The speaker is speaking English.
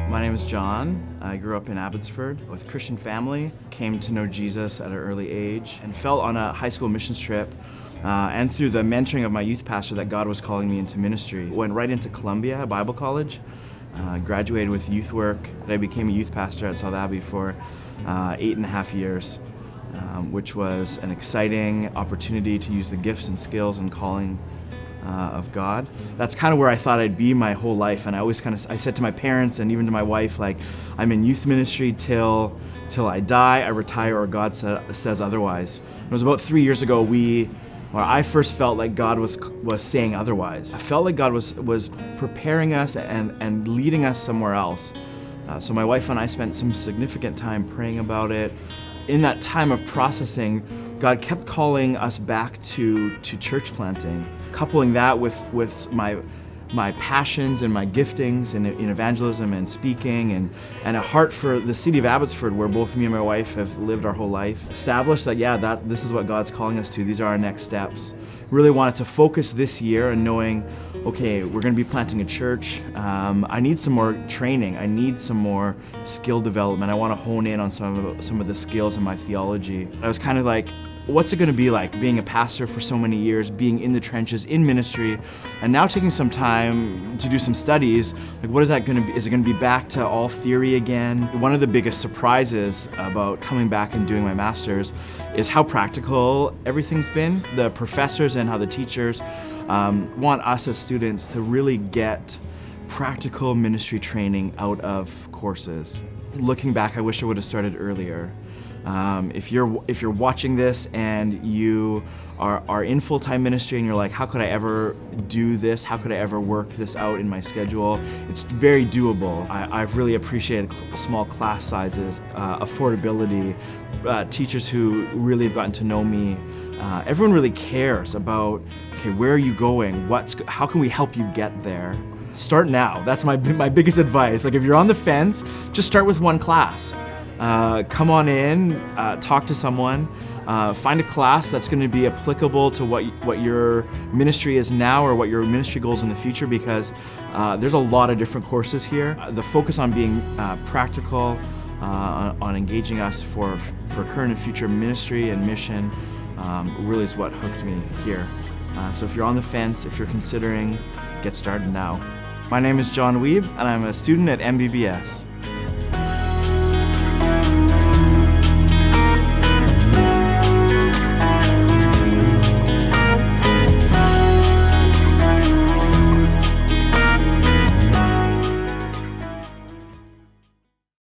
My name is John. I grew up in Abbotsford with a Christian family, came to know Jesus at an early age, and felt on a high school missions trip and through the mentoring of my youth pastor that God was calling me into ministry. Went right into Columbia Bible College, graduated with youth work, and I became a youth pastor at South Abbey for 8.5 years, which was an exciting opportunity to use the gifts and skills and calling of God. That's kind of where I thought I'd be my whole life, and I said to my parents and even to my wife, like, I'm in youth ministry till I die, I retire, or God says otherwise. It was about 3 years ago where I first felt like God was saying otherwise. I felt like God was preparing us and leading us somewhere else. So my wife and I spent some significant time praying about it. In that time of processing, God kept calling us back to church planting, coupling that with my passions and my giftings in evangelism and speaking and a heart for the city of Abbotsford, where both me and my wife have lived our whole life. Established that this is what God's calling us to. These are our next steps. Really wanted to focus this year on knowing, okay, we're going to be planting a church. I need some more training. I need some more skill development. I want to hone in on some of the skills in my theology. I was kind of like, what's it going to be like being a pastor for so many years, being in the trenches, in ministry, and now taking some time to do some studies? Like, what is that going to be? Is it going to be back to all theory again? One of the biggest surprises about coming back and doing my master's is how practical everything's been. The professors and how the teachers want us as students to really get practical ministry training out of courses. Looking back, I wish I would have started earlier. If you're watching this and you are in full-time ministry and you're like, how could I ever do this? How could I ever work this out in my schedule? It's very doable. I've really appreciated small class sizes, affordability, teachers who really have gotten to know me. Everyone really cares about, okay, where are you going? How can we help you get there? Start now. That's my biggest advice. Like, if you're on the fence, just start with one class. Come on in, talk to someone, find a class that's going to be applicable to what your ministry is now or what your ministry goals in the future, because there's a lot of different courses here. The focus on being practical, on engaging us for current and future ministry and mission really is what hooked me here. So if you're on the fence, if you're considering, get started now. My name is John Wiebe, and I'm a student at MBBS.